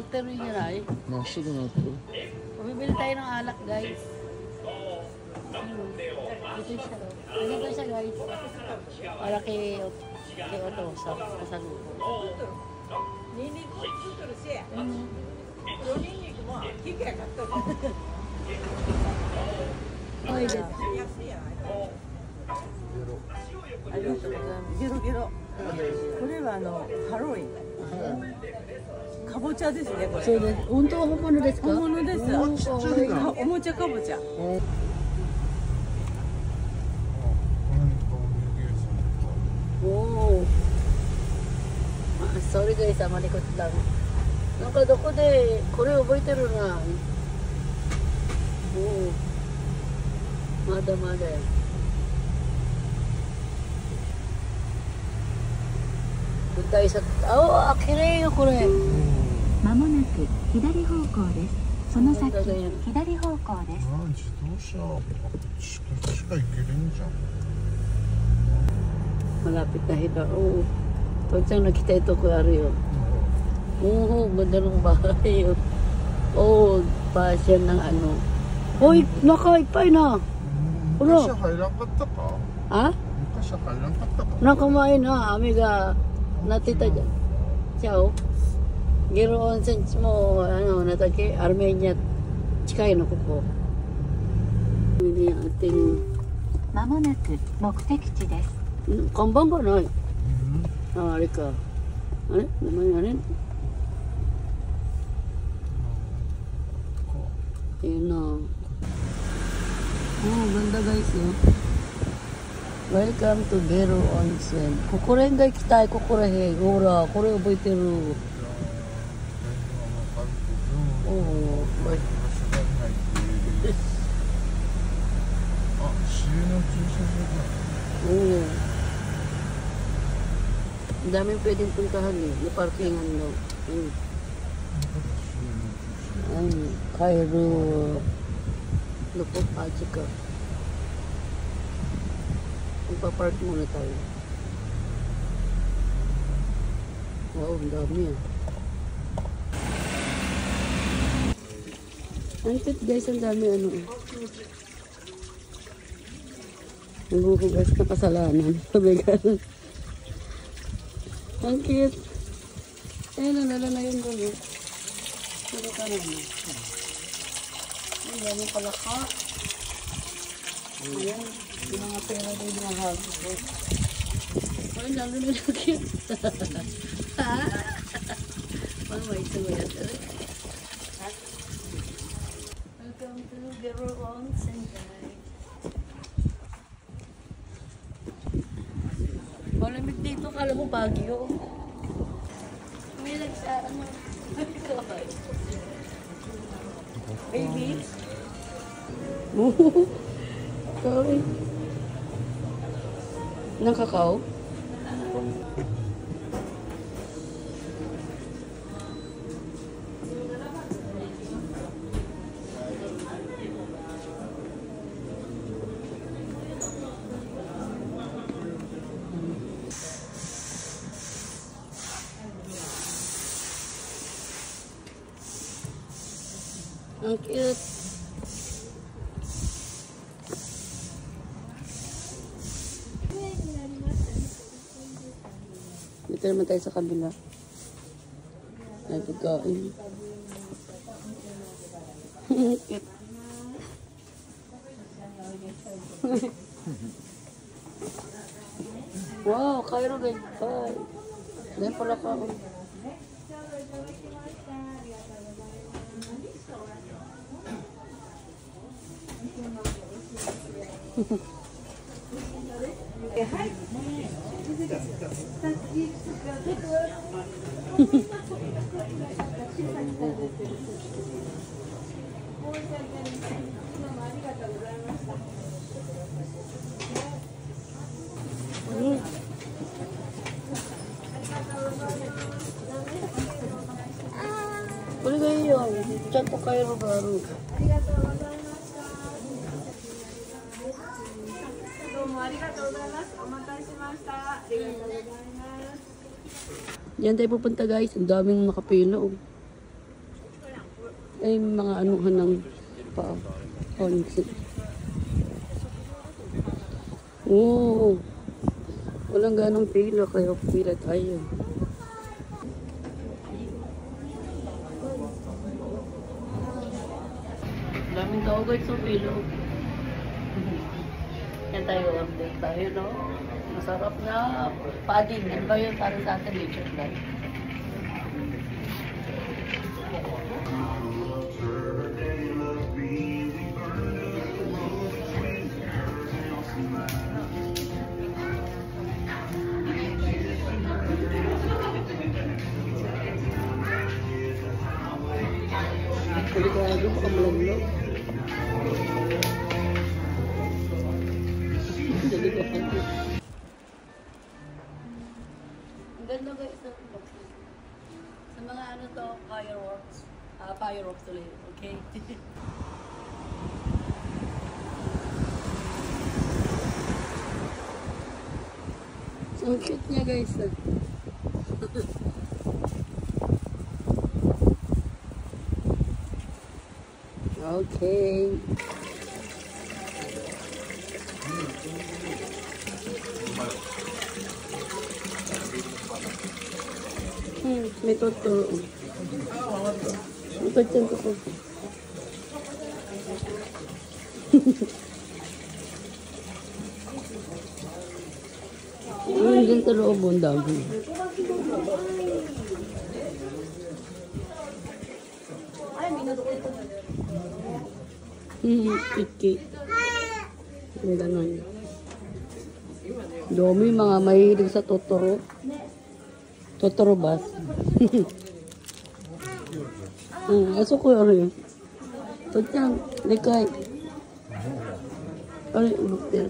Battery niya na eh. Masig na ito. Bumibili tayo ng alak, guys. Ito siya. Ito siya, guys. Para kay Otto sa pasalubong. Ay, Giro-giro. これはハロウィン。かぼちゃですね、これ。そうです。本当は本物ですか？本物です。おもちゃかぼちゃ。 Oo. Sorry guys, malikot lang. なんかどこでこれ覚えてるな。おお。まだまだ。舞台さ、あ、綺麗よこれ。まもなく左方向です。その先左方向です。自動車しか行けるんじゃん。 Malapit na hita. Oo. Pag siyang nakita ito ko ariyo. Oo, ganda ng bahay. Oo, pasyan ng ano. Hoy, nakaipay na. Ano? 昔入らんかったか? Ha? 昔入らんかったか? Nakamain na. Amiga, natita dyan. Ciao. Giro onsen mo, ano, natake, Armenia. Chikay na ko po. Hindi ang ating... まもなく目的地です。 看板がない。あれか。あれ名前あれna. Oh, ganda guys, oh. Welcome to Gero Onsen. Kukuren ga ikitai, kukuren. Hora, kore oboiteru. Oh, bye. あ、市営の駐車場だ。 Oo. Ang daming pwedeng puntahan eh. Na parkingan daw. Ay, Cairo. Lupot, Ajika. Magpapark muna tayo. Wow, ang dami ah. Ang cute guys, ang dami ano eh. Naghuhugas na kasalanan. Pabigan. Ang cute. Ayun, nalala na yun doon eh. Pero ka naman. Ang dami pala ka. Ayan. Yung mga pera doon yung mga hagos ko. Ayun, lalo na yung cute. Ha? Mama, ito mo yan. Welcome to Gero Onsen, guys. Malamig dito, kala mo Baguio. May nagsa, ano, baby? Sorry. Nang kakao? Ang cute. Dito naman tayo sa kabila. Ay, pagkain. Cute. Wow, Cairo guys. Bye. Dahil pala ka. Boleh kayo, chat ko kayo baru. Diyan tayo pupunta guys. Ang daming nakapila. Oh. Ay, mga anuhan ng paunsi. Oo. Walang ganong pila, kaya pila tayo. Daming tao guys sa pila. Yan tayo, update tayo, no? Masarap na padding. Ano ba yun? Para sa atin, nature life. Delikado, baka malaglag. Delikado. Ang ganda guys sa mga ano to, fireworks. Fireworks tuloy, okay? So cute niya guys. Okay. May totoo. May pagyan ko po. Diyan sa loob ang dami. Kiki. May ganun. Dami mga mahilig sa Totoro. Totoro bus. Aso ko yun. Tutang, likay. Ay, buktil.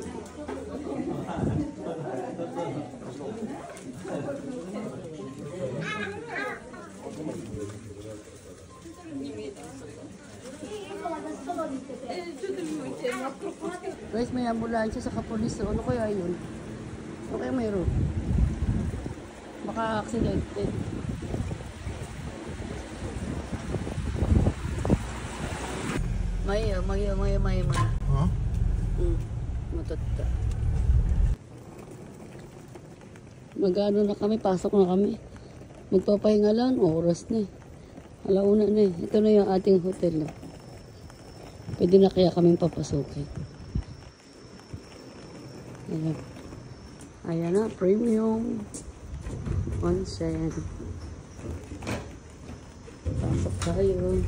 Guys, may ambulansya sa kapulis. Ano kaya yun? Ano kaya mayroon? Baka aksidente. Maya. Ha? Matata. Magano na kami, pasok na kami. Magpapahinga lang, oras na eh. Alauna na eh. Ito na yung ating hotel. Pwede na kaya kaming papasukin. Ayan. Ayan na, premium. Onsen. Pasok tayo.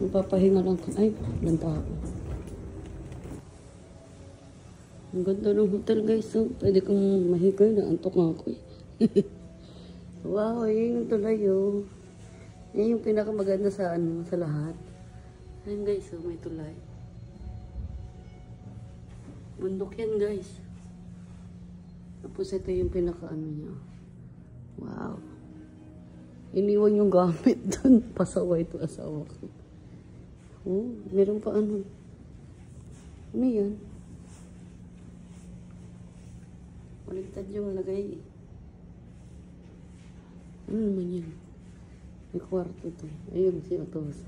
Magpapahinga lang. Ay, ilang tao. Ang ganda ng hotel guys. So, pwede kong mahigay na. Antok nga ako eh. Wow, yun yung tulay oh. Yan yung pinakamaganda sa ano, sa lahat. Ayun guys, oh, may tulay. Bundok yan guys. Tapos ito yung pinaka-ano niya. Wow. Iniwan yung gamit dun. Pasaway to asawa ko. Oh, meron pa ano. Ano yan? Baligtad yung lagay. Ano naman yan? May kwarto to. Ayun, si Otos.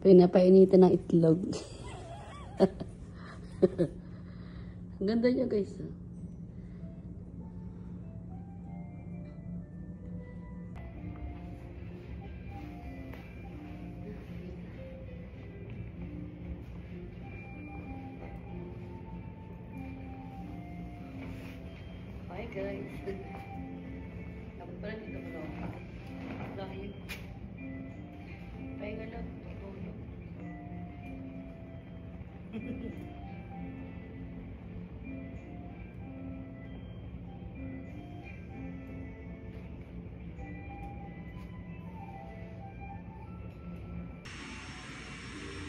Pinapainitan ng itlog. Ang ganda niya guys. Hi guys. Ako pala dito ko lang. Dahil pahinga lang.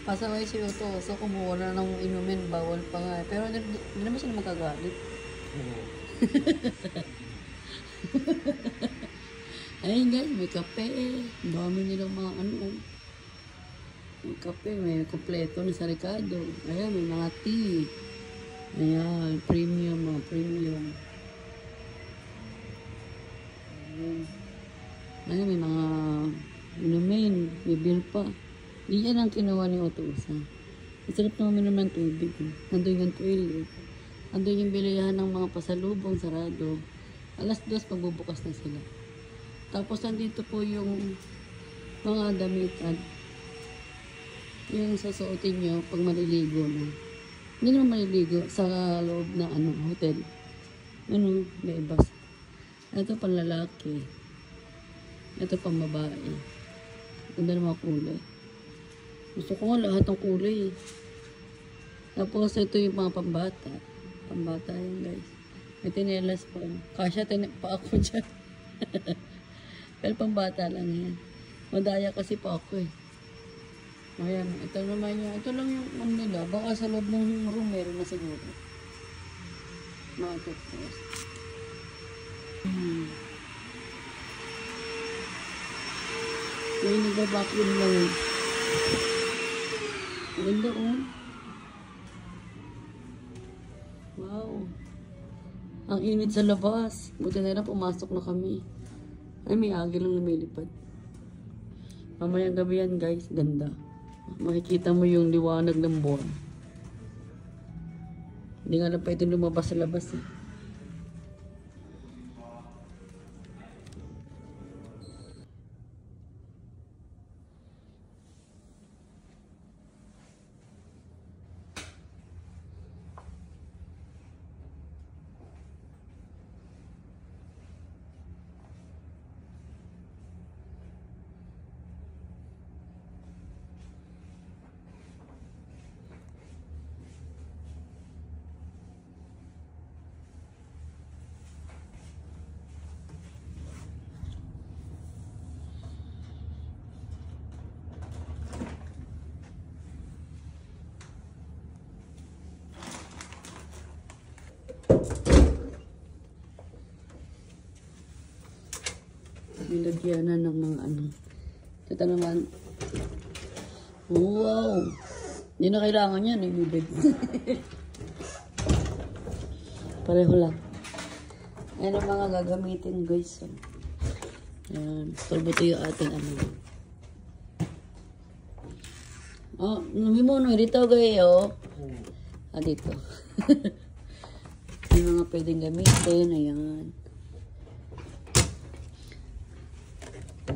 Pasaway si Otto, so kumuha na ng inumin, bawal pa nga. Pero hindi naman sila magagalit. Ayun guys, may kape. Ang dami nilang mga ano. May kape, may kompleto na sa Ricardo. Ayan, may mga tea. Ayan, premium, mga premium. Ayan. Ay, may mga inumin, may beer pa. Di yan ang kinuha ni Otusa. Masarap na uminom ng tubig. Nandun yung toilet. Nandun yung bilihan ng mga pasalubong, sarado. Alas 2, magbubukas na sila. Tapos nandito po yung mga damitan. Yung sasuotin nyo pag maliligo na. Hindi naman maliligo sa loob ng hotel. May bus. Ito pang lalaki. Ito pang babae. Ganda ng mga kulay. Gusto ko nga lahat ng kulay. Tapos ito yung mga pambata. Pambata yan guys. May tinelas pa. Kasya pa ako dyan. Pero pambata lang yan. Madaya kasi pa ako eh. Ayan, ito naman yung, ito lang yung nila. Baka sa loob ng room meron na siguro. Mga toothbrush. May nagbabacuum lang eh. Ganda oh. Wow. Ang init sa labas. Buti na lang pumasok na kami. Ay, may agil lang lumilipad. Mamayang gabi yan guys. Ganda. Makikita mo yung liwanag ng buwan. Hindi nga lang pwede lumabas sa labas eh. Nilagyanan ng mga Ito naman. Wow! Hindi na kailangan yan eh, bibig. Pareho lang. Yan ang mga gagamitin guys. Yan. Turbuto yung ating Oh, namimuno. Dito gayo. Dito. Yung mga pwedeng gamitin. Ayan.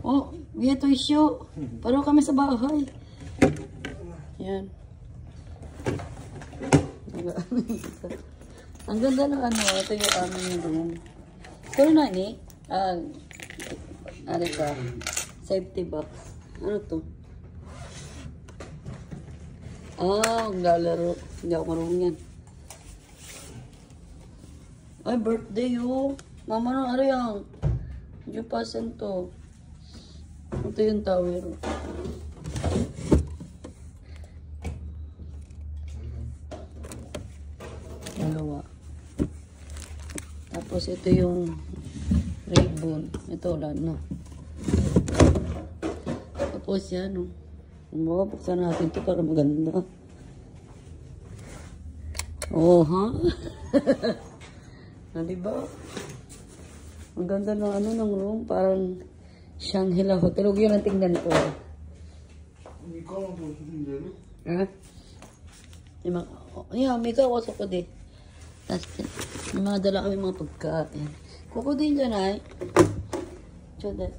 Oh, ito isyo. Paro kami sa bahay. Yan. Ang ganda ng ito yung aming room. Pero na ni, ano ka, safety box. Ano to? Lalaro. Hindi ako marunong yan. Ay, birthday oh. Mama no, ano yan? Yung pasen to. Ito yung tower. Dalawa. Tapos ito yung ribbon. Ito lang, no? Tapos yan, no? Buksan natin ito para maganda. Oh, ha? Diba? Ang ganda ng ng room. Parang Shangri-La Hotel. Huwag yun ang tingnan ko. Ha? Mika, wasok ko din. Tapos, may mga dala kami mga pagkain. Kuko din dyan ay. Chodas.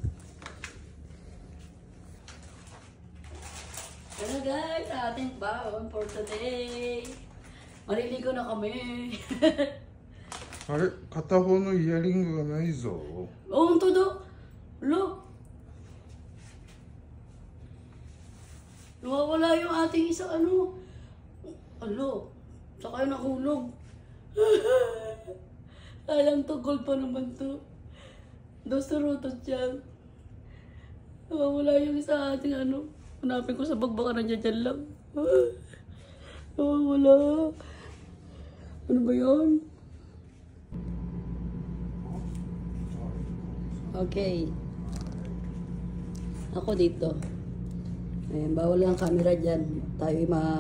Hello guys, ating baon for today. Maliligo na kami. あれ片方のイヤリングがないぞ。本当だ。Look. Nawawala yung ating isang saka yung nahulog. Alang tugol pa naman to. Dos rutot yan. Nawawala yung isa ating hanapin ko sa bagbaka na dyan lang. Nawawala. Ano ba yan? Okay. Ako dito. Ayan, bawal ang camera dyan. Tayo bye.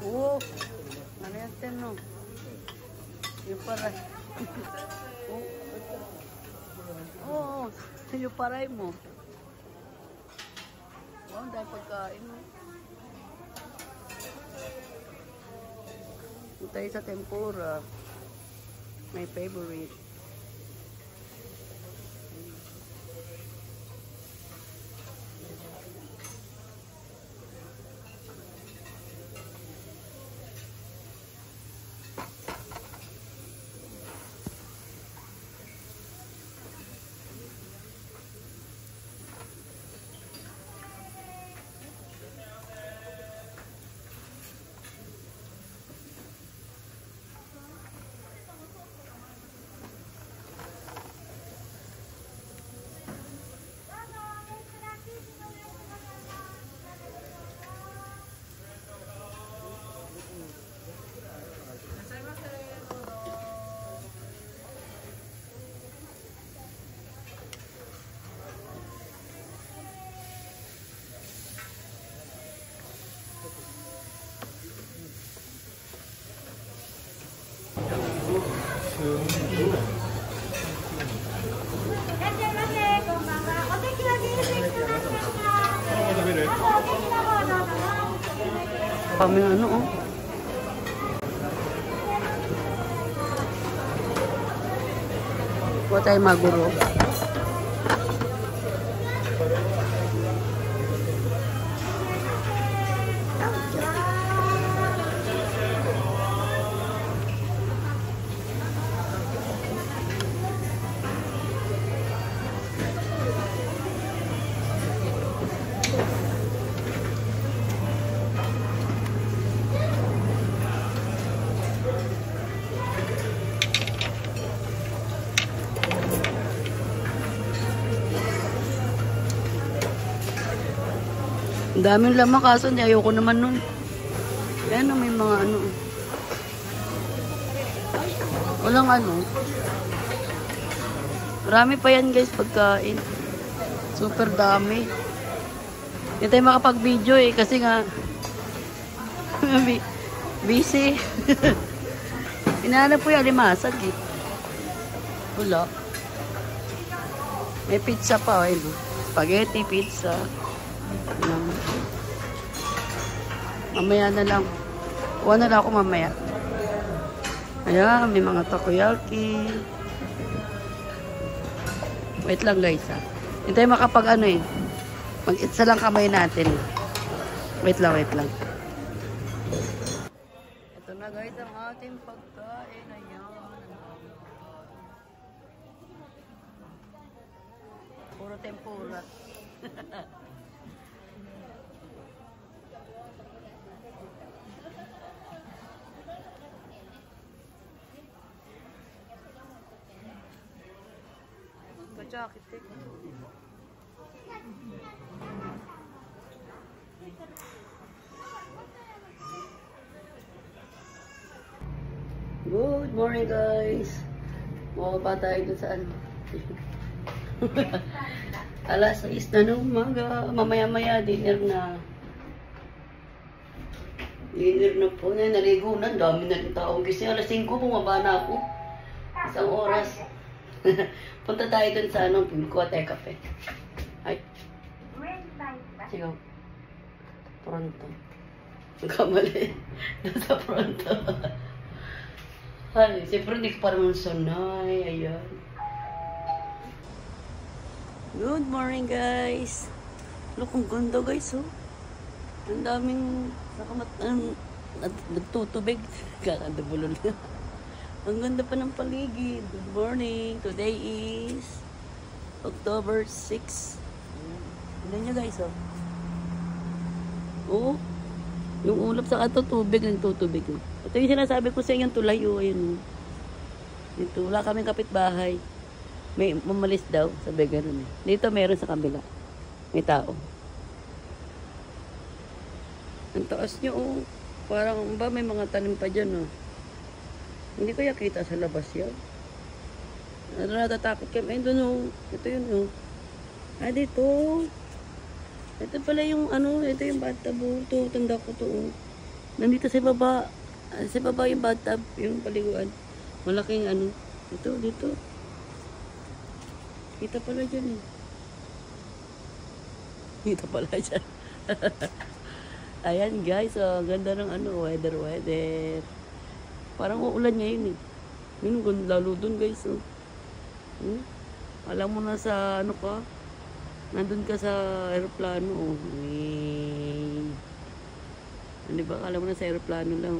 Oh, ano yan, te? natin, no? Yung para. Oo, yung paray mo. Oh, dahil pagkain mo. Ito tayo sa tempura. My favorite. Kami ano, oh. Huwag tayo maguro. Ang daming lamang kaso, hindi ayoko naman nun. Ayan, may mga ano. Walang ano. Marami pa yan guys pagkain. Super dami. Hindi tayo makapag-video eh kasi nga busy. Hinahanap po yung alimasag eh. Wala. May pizza pa eh. Spaghetti, pizza. Mamaya na lang. Kuha na lang ako mamaya. Ayan, may mga takoyaki. Wait lang guys ha. Hindi tayo makapag ano eh. Mag-itsa lang kamay natin. Wait lang, wait lang. Ito na guys ang ating pagkain. Ayan. Puro tempura. Jacket eh. Good morning guys. Mababa tayo dun saan. Alas 6 na ng umaga. Mamaya-maya dinner na. Dinner na po na. Naligo na. Dami na ng taong gising. Alas 5 bumaba na ako. Isang oras. Punta tayo dun sa anong kuha tayo kape. Ay. Sigaw. Pronto. Nagkamali. Nasa pronto. Ay, siyempre hindi ko pa naman sanay. Ayan. Good morning guys. Look, ang ganda guys oh. Ang daming nagtutubig. Kakadabulol na. Ang ganda pa ng paligid. Good morning. Today is October 6. Tignan nyo guys, oh. Oh. Yung ulap sa ato, tubig. Nagtutubig. Ito yung sinasabi ko sa inyong tulay, oh. Ayun, oh. Dito, wala kaming kapitbahay. May mamalis daw. Sabi ganun, eh. Dito meron sa kabila. May tao. Ang taas nyo, oh. Parang ba may mga tanim pa dyan, oh. Hindi ko yakita sa labas yan. Natatakot kami. Ay, doon o. Ito yun o. Ah, dito. Ito pala yung ano. Ito yung bathtub o. Ito, tanda ko to o. Nandito sa baba. Sa baba yung bathtub, yung paliguan. Malaking ano. Dito. Kita pala dyan eh. Kita pala dyan. Ayan guys, ganda ng ano, weather. Parang uulan ngayon eh. Yun, lalo dun guys. Alam mo na sa ano ka, nandun ka sa aeroplano. Di ba? Alam mo na sa aeroplano lang.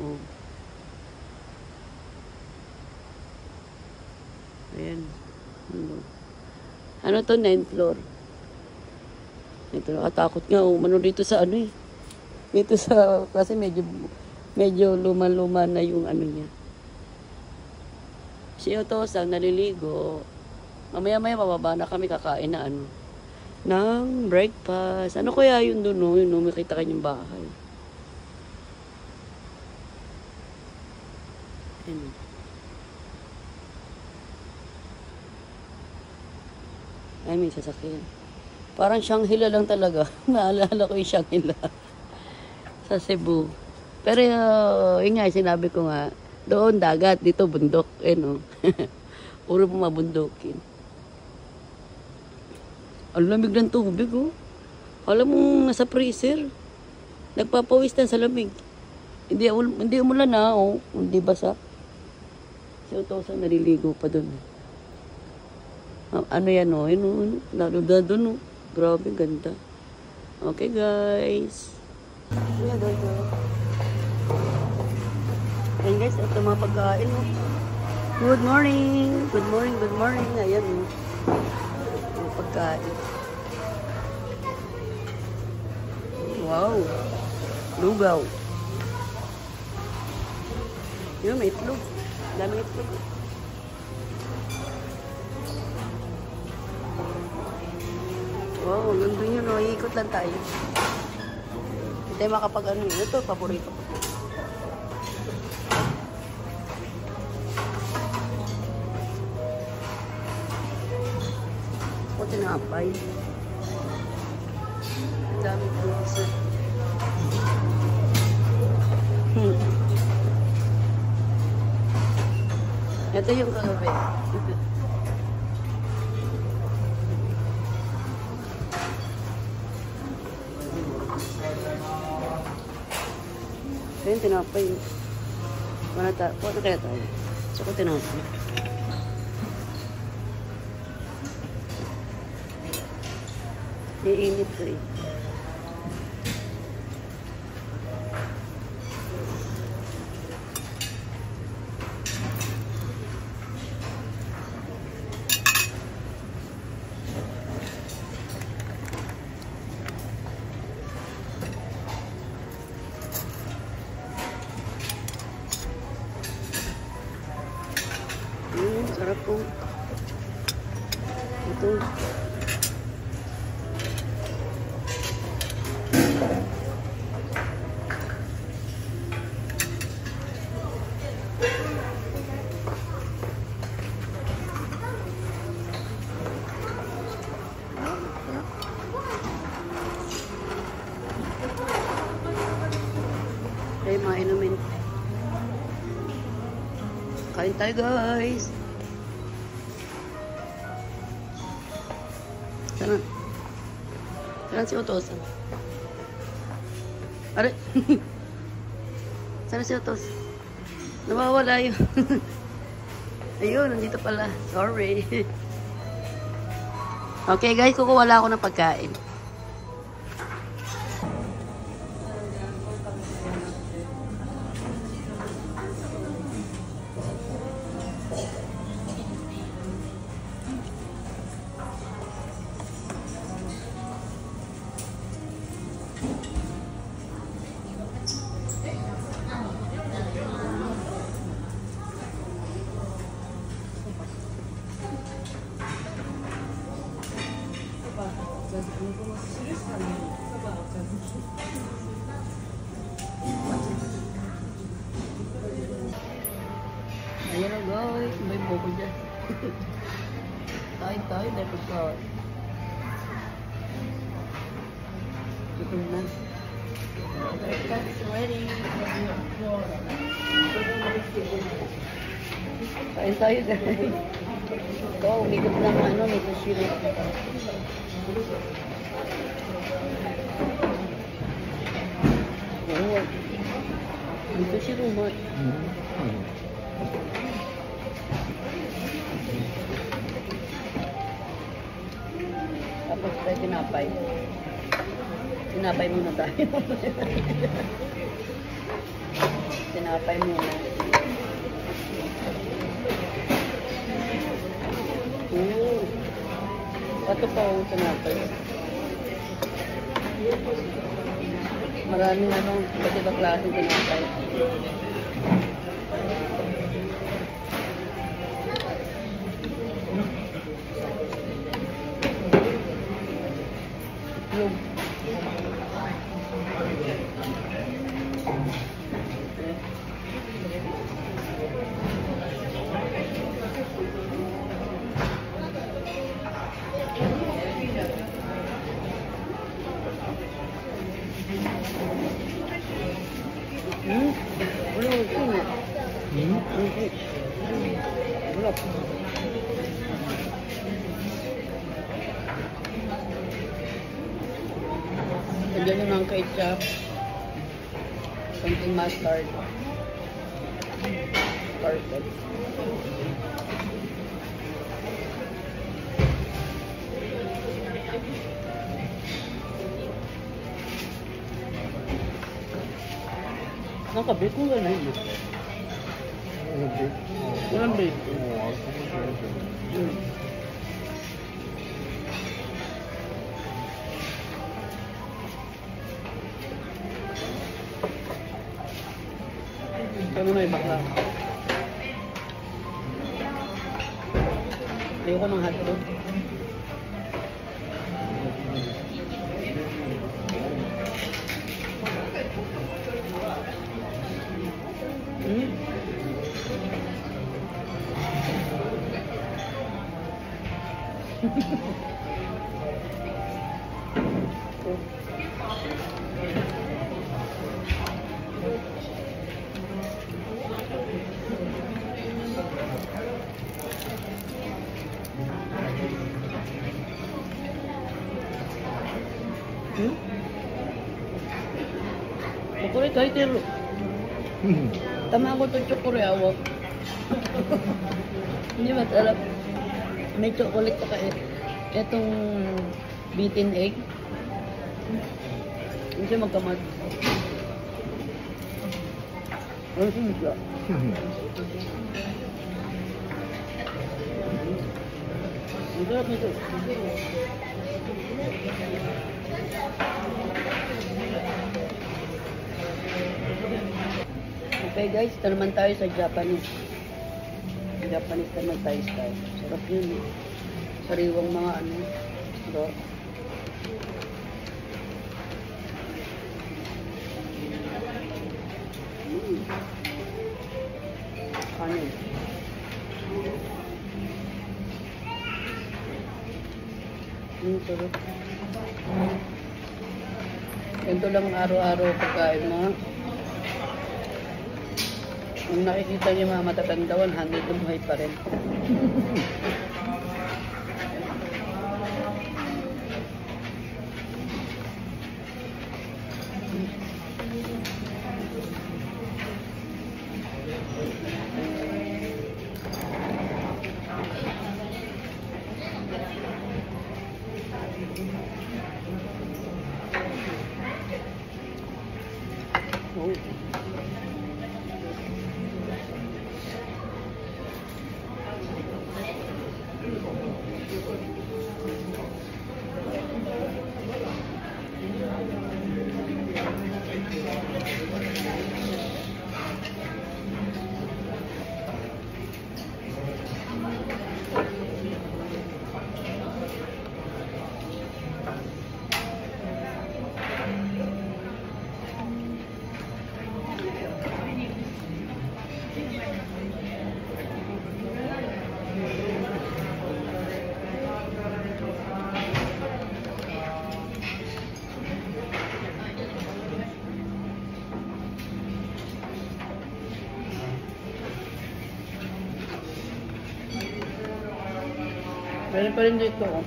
Ayan. Ano to? 9th floor. Ito, nakatakot nga. Mano dito sa ano eh. Dito sa, kasi medyo luma-luma na yung ano niya. Si Otosang naliligo. Mamaya-maya mababa na kami kakain na ano. Ng breakfast. Ano kaya yun doon? No? Yun, no? Makita kanyang bahay. Ayan. Ay, may sasakyan. Parang Shangri-La lang talaga. Naalala ko yung Shangri-La. Sa Cebu. Pero, yun nga, sinabi ko nga, doon dagat, dito bundok. Eh, no? Puro mabundokin. Ang lamig ng tubig, oh. Alam mo, nasa freezer. Nagpapawis na sa lamig. Hindi umulan na, oh. Hindi basa. Si Otosang naliligo pa doon. Ano yan, oh. Yun, lalo na doon, oh. Grabe, ganda. Okay, guys. Ayan, guys, ito mga pagkain, oh. Good morning. Ayan, oh. Mga pagkain. Wow. Lugaw. Yun, may itlog. Dami itlog. Wow, nandun yun, oh. Iikot lang tayo. Hindi tayo makapag ano yun. Ito, paborito ko. O, tinapay. Ang dami fruits. Ito yung kagabi. Ayun, tinapay. Wala kaya tayo. Tsaka tinapay. Iinit ko eh. Sarap po. Ito. Ay, mga inumin. Kain tayo, guys. Sana si Otosang. Are. Sana si Otos. Nawawala yun. Ayun, nandito pala. Sorry. Okay guys, kukuha ako ng pagkain. Ayan na guys, may buko dyan. Tayo, dahil pagkain. Ito na. Breakfast ready. Kain tayo guys. Ito, umikot ng ano, nito shiro. Oo. Nito shiro, mat. Tapos tayo tinapay. Tinapay muna tayo. Tinapay muna. Oo. Ito pa ang tinapay. Maraming iba't ibang klaseng tinapay. Itlog. Wala ko ito na. Wala ko. Lagyan nyo ng ketchup. Something mustard. Perfect. Nakabit ko gano'n yun. Walang bait. Kami na ibakla. Ayoko ng hotdog. Chocolate kahit ilo. Tama ko ito chocolate awak. Hindi masarap. May chocolate pa kahit. Itong beaten egg. Hindi siya magkamad. Ano siya? Ang sarap nito. Okay guys, ito naman tayo sa Japanese. Japanese naman tayo style. Sarap yun eh. Sariwang mga ano. Ito. Kanin. Sarap. Ganito lang araw-araw pagkain mo. Kung nakikita niyo mga matatandawan, hanggang tumuhay pa rin. Oh. Meron pa rin dito. Oh.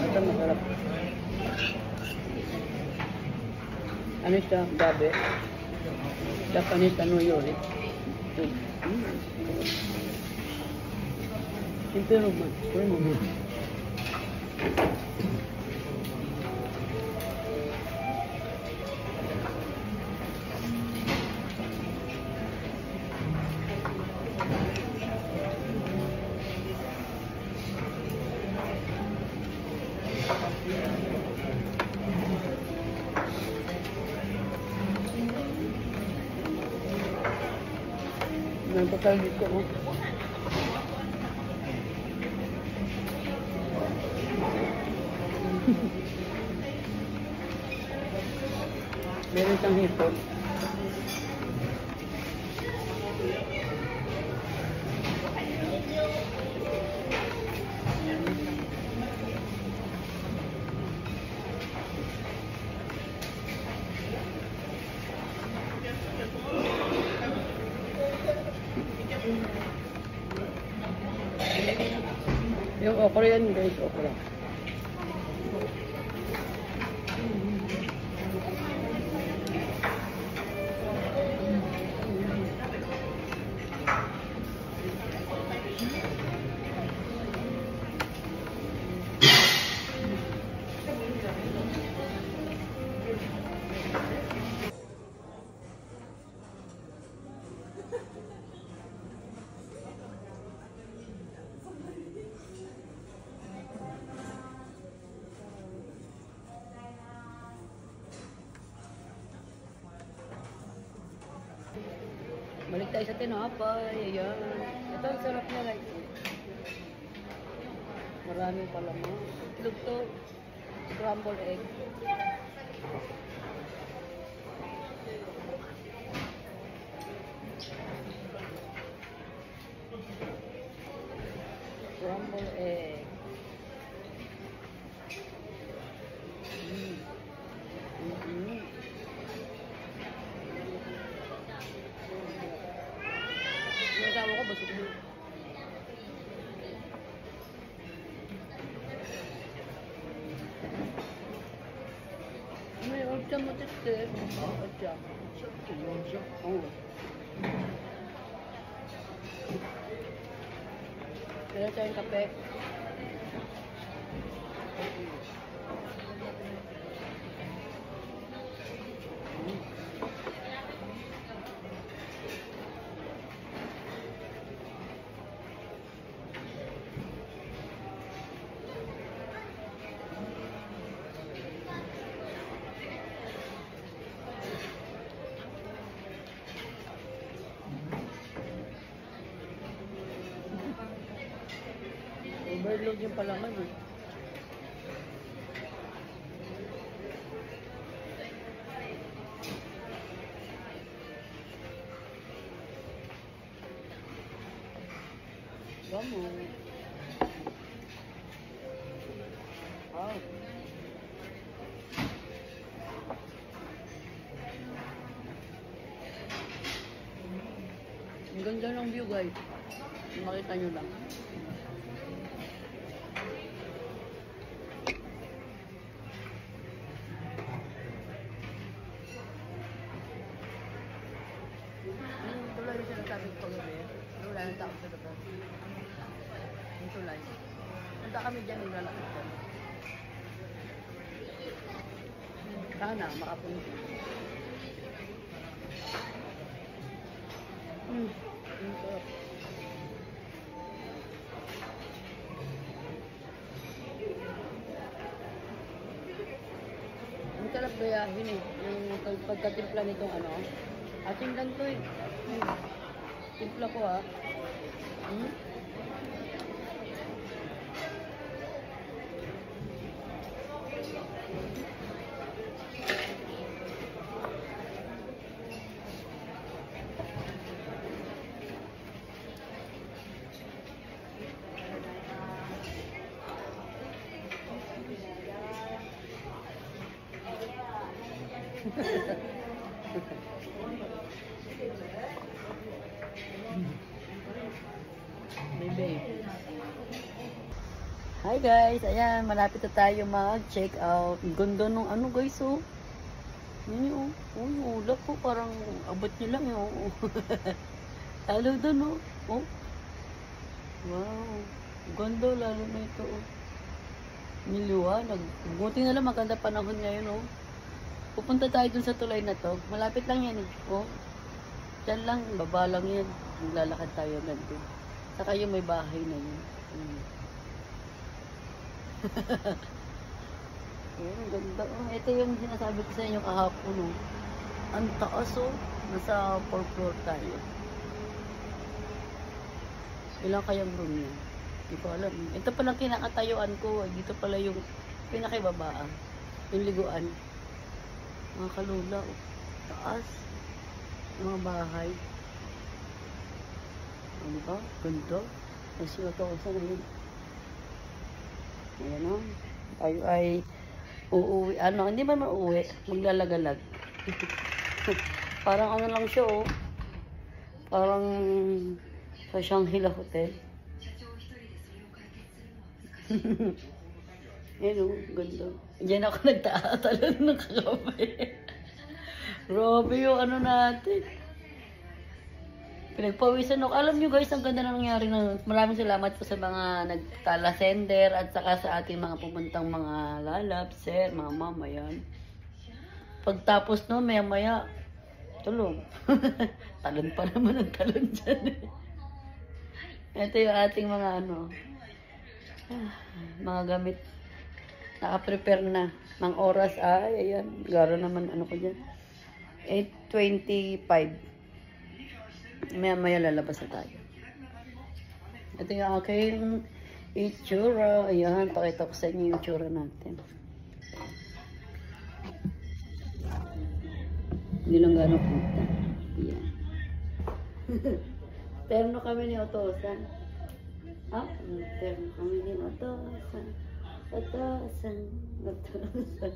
Ito masarap. Ano siya? Gabi. Japanese ano yun eh. Ito. Impero man. Pwede mo. May bakal dito. Oh. Meron siyang hipon. Yung okra yan guys, okra. Balik tayo sa tinapay. Ayan. Ito ang sarap niya guys. Maraming palaman. Itlog to. Scrambled egg. Scrambled egg. Asawa ko, basok mo. May orcha mo tete. Orcha. Orcha? Oo. Kaya tayong kape. Overload yung palaman eh. Vamos. Wow. Ang ganda ng view guys. Makita nyo lang. Tulay yung sinasabi ko pag-gabi. Wala ng tao sa labas. Yung tulay. Punta kami dyan, naglalakit dyan. Sana, makapunti. Ang sarap. Ang sarap gayahin eh. Yung pagkatimpla nitong ano. Ating lang to eh. Timpla ko ah. Hi guys, ayan, malapit na tayo mag-check out. Ganda nung ano guys, oh. Yan yung, oh, ulap po, parang abot nyo lang yun, oh. Lalo doon, oh. Oh. Wow, ganda lalo na ito, oh. Niliwanag. Buti na lang maganda panahon ngayon, oh. Pupunta tayo dun sa tulay na to. Malapit lang yan, eh. Oh. Diyan lang, baba lang yan. Maglalakad tayo agad doon. Saka yung may bahay na yun. Ayan, ganda. Oh, ito yung sinasabi ko sa inyo kahapon. Oh. Ang taas, oh. Nasa 4th floor tayo. Ilang kayang room yan? Hindi ko alam. Ito palang kinakatayuan ko. Dito pala yung pinakibabaan. Yung liguan. Mga kalula. Oh. Taas. Mga bahay. Ano ba? Ganda. Kasi ito ko sa ngayon. Ayan o. Tayo ay uuwi. Ano, hindi ba mauwi? Maglalagalag. Parang ano lang siya oh. Parang sa Shangri-La Hotel. Ayan o, ganda. Diyan ako nagtatalon ng kagabi. Grabe yung ano natin. Pinagpawisan ako. Alam nyo guys, ang ganda na nangyari na. Maraming salamat po sa mga nagtala sender at saka sa ating mga pupuntang mga lalab, sir, mga mama, yan. Pagtapos no, maya-maya, tulong. Talon pa naman ang talon dyan. Ito yung ating mga ano, mga gamit. Naka-prepare na. Mang oras ay, ayan, garo naman ano ko dyan. 8:25. Maya lalabas na tayo. Ito yung aking itsura. Ayan, pakita ko sa inyo yung itsura natin. Hindi lang gano'n punta. Ayan. Terno kami ni Otosan. Ah, terno kami ni Otosan. Otosan. Otosan.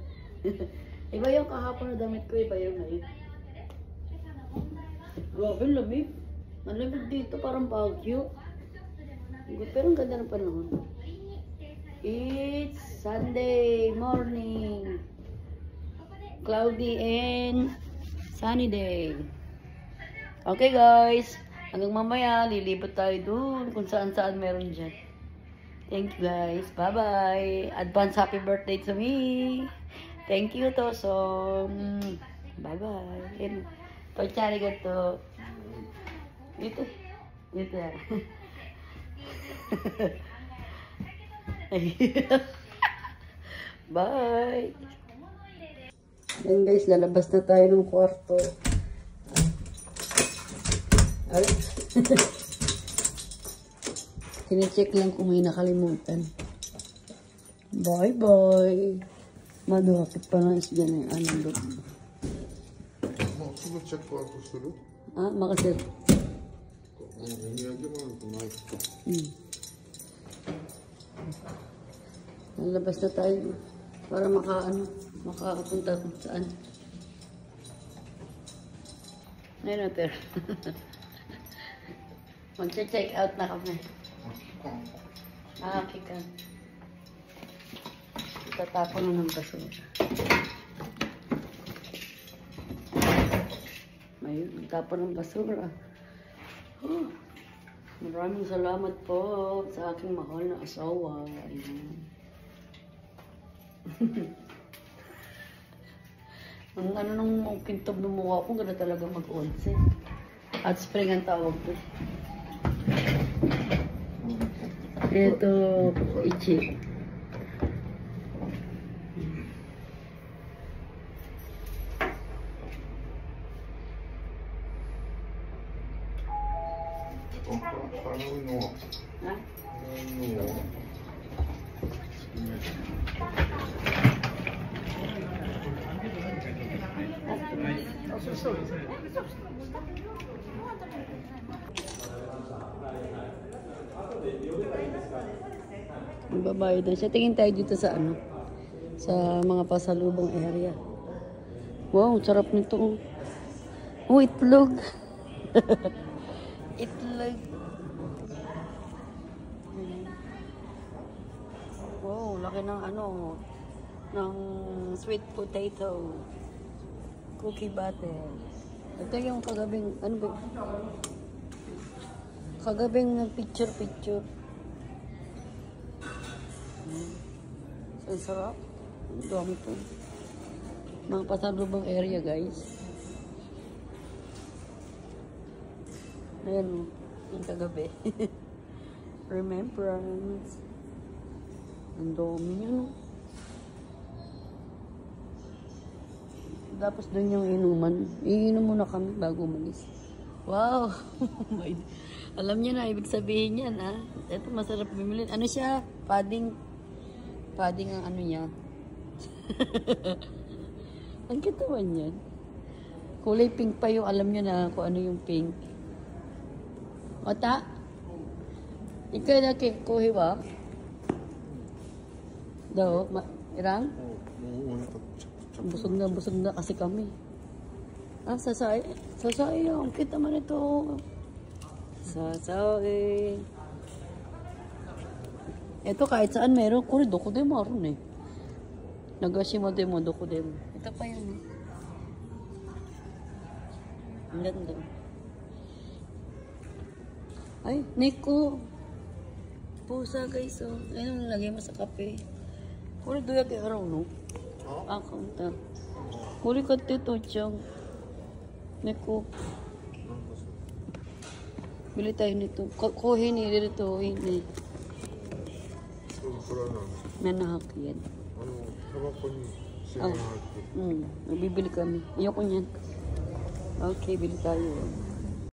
Iba yung kahapon na damit ko, iba yung ngayon. Grabe, lamig. Malamig dito, parang Baguio. Pero ang ganda ng panahon. It's Sunday morning. Cloudy and sunny day. Okay guys, hanggang mamaya, lilibot tayo dun kung saan-saan meron dyan. Thank you guys. Bye-bye. Advance happy birthday to me. Thank you, Tosom. Bye-bye. Pagcari ka to. Ito. Ito yan. Bye. Yan guys, lalabas na tayo ng kwarto. Ay. Kine-check lang kung may nakalimutan. Bye-bye. Madukit pa lang isya na yung anong look. Check kwarto suru. Ah, makasir. Lalabas na tayo para makakapunta kung saan. Ngayon na pero. Mag-check out na kami. Nakakika. Tatapon na ng basura. Ayun, tapon ng basura. Oh, maraming salamat po sa aking mahal na asawa. Ayan. Ang ano nung kintob ng mukha ko, ganda talaga mag-onse. Hot spring ang tawag ko. Ito, ichi. Magbabayad na siya. Tingin tayo dito sa ano, sa mga pasalubong area. Wow, sarap nito. Oh, itlog. Itlog. laki ng ano, ng sweet potato. Cookie butter. Ito yung kagabing, ano ba? Kagabing picture-picture. So, ang sarap. Ang dami po. Mga pasalubong area, guys. Ayan, yung kagabi. Remembrance. Ang dami niya, no? Tapos doon yung inuman. Iinom muna kami bago umalis. Wow! Alam niyo na, ibig sabihin yan, ha? Ito, masarap bumili. Ano siya? Padding. Padding ang ano niya. Ang kitawan yan. Kulay pink pa yung alam niyo na kung ano yung pink. Ota? Ikaw na kuhi ba? Daw, irang? Busog na kasi kami. Ah, sasay. Sasay yung kita man ito. Sasay. Ito kahit saan meron. Kuri, doko de maroon eh. Nagashima de mo, doko de mo. Ito pa yun eh. Ang ganda. Ay, Nico. Pusa guys, oh. Ayun, lagay mo sa kape. Kuri, doya kay araw, no? Ah, kaunta. Kuri ka tito, Chong. Nico. Bili tayo nito. Kuhin ni dito, ini. Nanahak yan. Nabibili kami. Ayoko niyan. Okay, bili tayo.